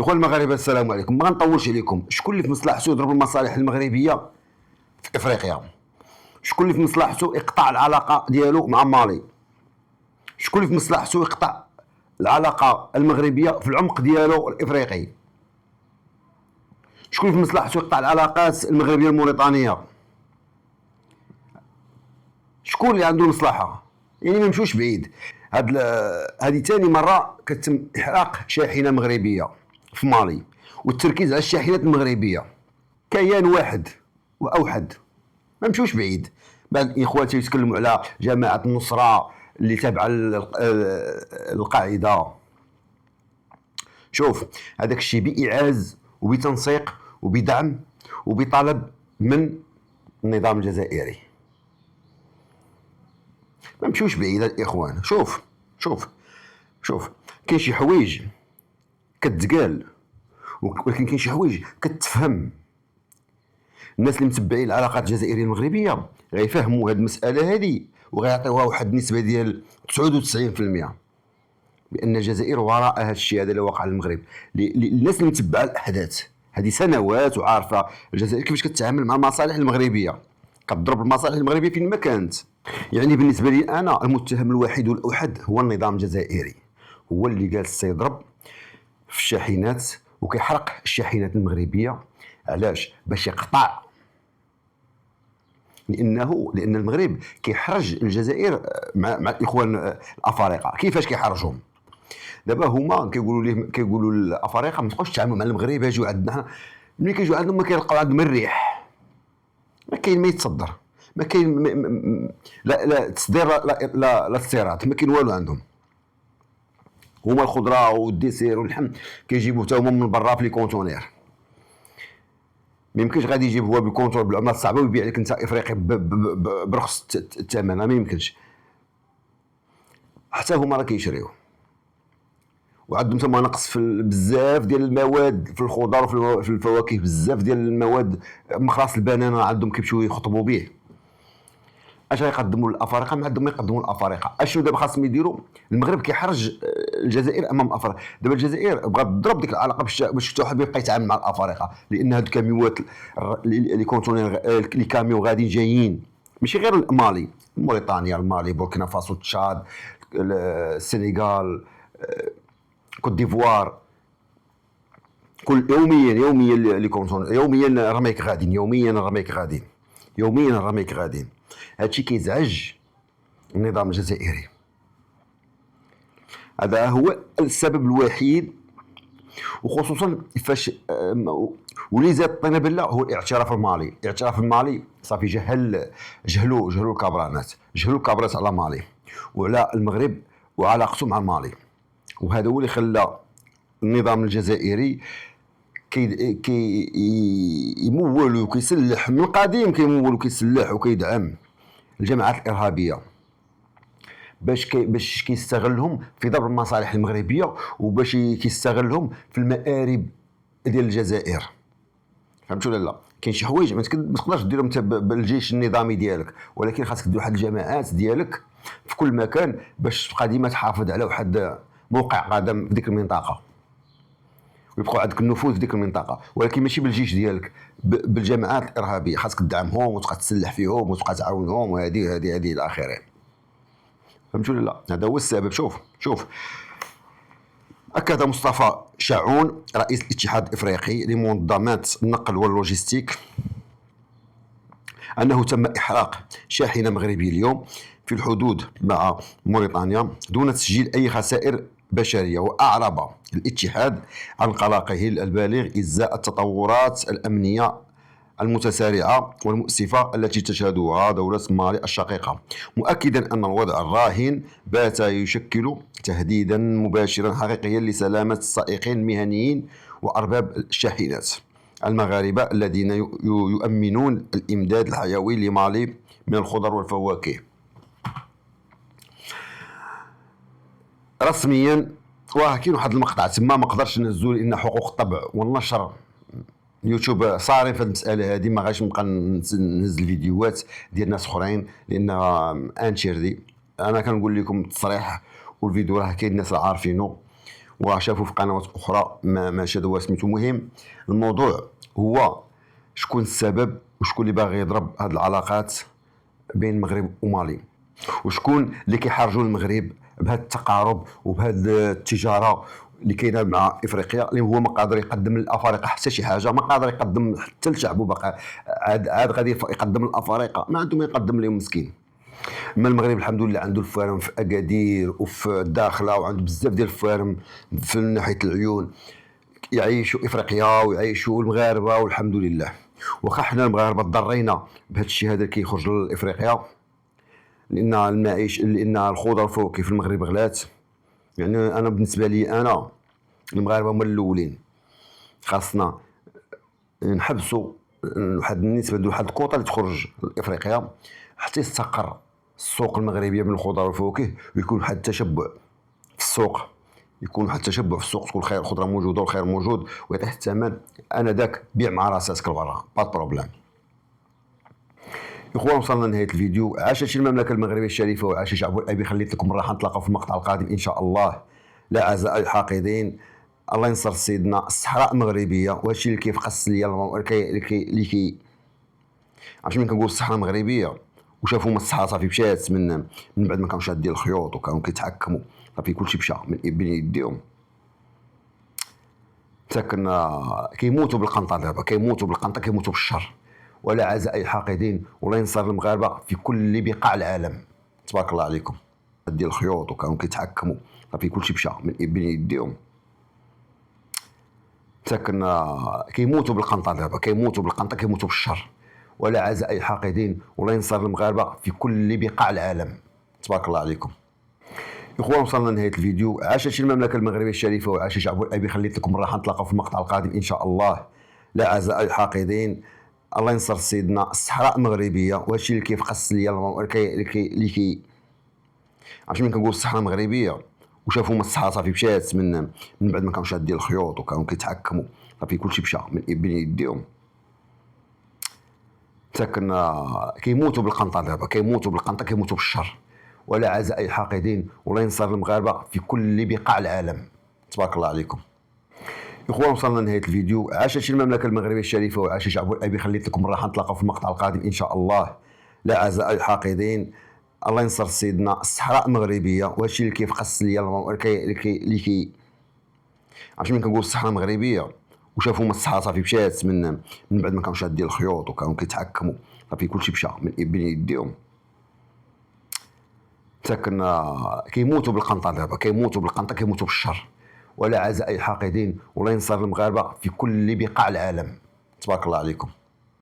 اخوان المغاربه السلام عليكم. ما غنطولش عليكم. شكون اللي في مصلحته يضرب المصالح المغربيه في افريقيا؟ شكون اللي في مصلحته يقطع العلاقه ديالو مع مالي؟ شكون اللي في مصلحته يقطع العلاقه المغربيه في العمق ديالو الافريقي؟ شكون اللي في مصلحته يقطع العلاقات المغربيه الموريتانيه؟ شكون اللي عنده مصلحه؟ يعني ما نمشوش بعيد. هذه ثاني مره كتم احراق شاحنه مغربيه في مالي، والتركيز على الشاحنات المغربيه. كيان واحد واوحد، ما نمشوش بعيد. بعض الاخوان يتكلموا على جماعه النصره اللي تابعه القاعده. شوف، هذاك الشيء باعاز وبتنسيق وبدعم وبطلب من النظام الجزائري. ما نمشيوش بعيد الاخوان. شوف كاين شي حوايج كتقال، ولكن كاين شي حوايج كتفهم. الناس اللي متبعين العلاقات الجزائريه المغربيه غيفهموا هذه المساله هذه، وغيعطيوها واحد النسبه ديال 99% بان الجزائر وراء هذا الشيء هذا اللي وقع للمغرب. الناس اللي متبعه الاحداث هذه سنوات وعارفه الجزائر كيفاش كتعامل مع المصالح المغربيه، كتضرب المصالح المغربيه فين ما كانت. يعني بالنسبه لي انا المتهم الوحيد والاوحد هو النظام الجزائري، هو اللي جالس يضرب في الشاحنات وكيحرق الشاحنات المغربيه. علاش؟ باش يقطع. لان المغرب كيحرج الجزائر مع الاخوان الافارقه. كيفاش كيحرجهم؟ دابا هما كيقولوا الافارقه ما تبقاوش تعاملوا مع المغرب، يجيو عندنا حنا. ملي كيجيو عندهم ما كيلقاو عندهم الريح، ما كاين ما يتصدر، ما كاين لا تصدير لا استيراد، ما كاين والو عندهم. هما الخضره والديسير واللحم كيجيبوه حتى هما من برا في لي كونتونير. ما يمكنش غادي يجيب هو بالكونتور بالعمله الصعبه ويبيع لك انت افريقي برخص الثمن. ما يمكنش. حتى هما راه كيشريوه، وعندهم تما نقص في بزاف ديال المواد في الخضر وفي الفواكه. بزاف ديال المواد، مخلاص البنانه عندهم كيمشيو يخطبوا به. اش غيقدموا للافارقه؟ ما عندهم ما يقدموا للافارقه. اشنو دابا خاصهم يديروا؟ المغرب كيحرج الجزائر امام الافارقه. دابا الجزائر بغات تضرب ديك العلاقه باش حتى واحد يبقى يتعامل مع الافارقه، لان هاد الكاميوات لي كونتونير لي كاميو غاديين جايين ماشي غير مالي، موريتانيا، المالي، بوركينا فاسو، تشاد، السنغال، كوت ديفوار. كل يوميا لي كونتونير، يوميا رميك غاديين، يوميا رميك غاديين. هادشي كيزعج النظام الجزائري. هذا هو السبب الوحيد، وخصوصا فاش ولي زاد طينا بالله هو الاعتراف المالي. الاعتراف المالي صافي جهلوا الكابرات على مالي وعلى المغرب وعلاقته مع مالي. وهذا هو اللي خلى النظام الجزائري كي يمول وكيسلح من القديم، كيمول وكيسلح وكيدعم الجماعات الارهابيه باش كيستغلهم في ضرب المصالح المغربيه، وباش كيستغلهم في المآرب ديال الجزائر. فهمتوا ولا لا؟ كاين شي حوايج ما تقدرش ديرهم انت بالجيش النظامي ديالك، ولكن خاصك دير واحد الجماعات ديالك في كل مكان باش تبقى ديما تحافظ على واحد موقع قدم في ديك المنطقه، ويبقى عندك النفوذ في ديك المنطقه. ولكن ماشي بالجيش ديالك، بالجماعات الارهابيه خاصك تدعمهم وتبقى تسلح فيهم وتبقى تعاونهم، وهذه الى اخره. فهمتوا ولا لا؟ هذا هو السبب. شوف أكد مصطفى شاعون رئيس الاتحاد الإفريقي لمنظمات النقل واللوجستيك أنه تم إحراق شاحنة مغربية اليوم في الحدود مع موريتانيا دون تسجيل أي خسائر بشرية. وأعرب الاتحاد عن قلقه البالغ إزاء التطورات الأمنية المتسارعة والمؤسفة التي تشهدها دولة مالي الشقيقة، مؤكدا أن الوضع الراهن بات يشكل تهديدا مباشرا حقيقيا لسلامة السائقين المهنيين وأرباب الشاحنات المغاربة الذين يؤمنون الإمداد الحيوي لمالي من الخضر والفواكه. رسميا كاين واحد المقطع تما ما قدرش ننزلو لان حقوق الطبع والنشر اليوتيوب صارم في المساله هذه. ما غاش نبقى ننزل فيديوهات ديال ناس اخرين لان انتشردي. انا كنقول لكم التصريح والفيديو راه كاين الناس راه عارفينه، وشافوا في قنوات اخرى ما شادوا سميتو. مهم الموضوع هو شكون السبب وشكون اللي باغي يضرب هذه العلاقات بين المغرب ومالي، وشكون اللي كيحرجوا المغرب بهذا التقارب وبهذه التجاره اللي كاينه مع افريقيا، اللي هو ما قادر يقدم للافارقه حتى شي حاجه، ما قادر يقدم حتى لشعبه باقي عاد غادي يقدم للافارقه، ما عنده ما يقدم لهم مسكين. اما المغرب الحمد لله عنده الفوارم في اكادير وفي الداخله، وعنده بزاف ديال الفوارم في ناحيه العيون يعيشوا افريقيا ويعيشوا المغاربه، والحمد لله. واخا حنا المغاربه ضرينا بهذا الشيء هذا كيخرج لافريقيا، لان المعيش، لان الخضر الفواكه في المغرب غلات. يعني انا بالنسبه لي انا المغاربه هما الاولين، خاصنا نحبسوا واحد النسبه، واحد الكوطه اللي تخرج لافريقيا حتى يستقر السوق المغربيه من الخضر والفواكه، ويكون واحد التشبع في السوق، يكون واحد التشبع في السوق، تكون الخير الخضره موجوده والخير موجود ويطيح الثمن. انا داك بيع مع راساتك لبرا، با بروبليم. اخوان وصلنا لنهايه الفيديو. عاشت المملكه المغربيه الشريفه وعاش شعب الابي. خليت لكم راح نتلاقاو في المقطع القادم ان شاء الله. لا عزاء الحاقدين. الله ينصر سيدنا. الصحراء مغربيه، وهادشي اللي كيفقس ليا اللي كي عرفتي ملي كنقول الصحراء المغربيه وشافوا الصحراء صافي مشات من بعد ما كانوا شادين الخيوط وكانوا كيتحكموا، صافي كلشي مشى من بين يديهم. ساكن كيموتوا بالقنطه دابا، كيموتوا بالقنطه، كيموتوا بالشر. ولا عزاء اي حاقدين. والله ينصر المغاربه في كل بقاع العالم. تبارك الله عليكم. ديال الخيوط وكانوا كيتحكموا، صافي كلشي مشى من بين يديهم. ساكن كيموتوا بالقنطه دابا، كيموتوا بالقنطه، كيموتوا بالشر. ولا عزاء اي حاقدين. والله ينصر المغاربه في كل بقاع العالم. تبارك الله عليكم. اخوان وصلنا لنهايه الفيديو. عاشت المملكه المغربيه الشريفه وعاش شعب الابي. خليت لكم راح نتلاقاو في المقطع القادم ان شاء الله. لا عزاء الحاقدين. الله ينصر سيدنا. الصحراء مغربيه، وهادشي اللي كيفقس ليا اللي كي عرفتي ملي كنقول الصحراء مغربيه وشافوا الصحراء صافي مشات من بعد ما كانوا شادين الخيوط وكانوا كيتحكموا، صافي كلشي مشى من بين يديهم. ساكن كيموتوا بالقنطه دابا، كيموتوا بالقنطه، كيموتوا بالشر. ولا عزاء اي حاقدين. والله ينصر المغاربه في كل بقاع العالم. تبارك الله عليكم. اخوان وصلنا لنهايه الفيديو. عاشت المملكه المغربيه الشريفه وعاش شعب الابي. خليت لكم راح نتلاقاو في المقطع القادم ان شاء الله. لا عزاء الحاقدين. الله ينصر سيدنا. الصحراء مغربيه، وهادشي اللي كيفقس ليا اللي كي عرفتي ملي كنقول الصحراء مغربيه وشافوا الصحراء صافي مشات من بعد ما كانوا شادين الخيوط وكانوا كيتحكموا، صافي كلشي مشى من بين يديهم. ساكن كيموتوا بالقنطه دابا، كيموتوا بالقنطه، كيموتوا بالشر. ولا عزاء اي حاقدين. والله ينصر المغاربه في كل بقاع العالم. تبارك الله عليكم.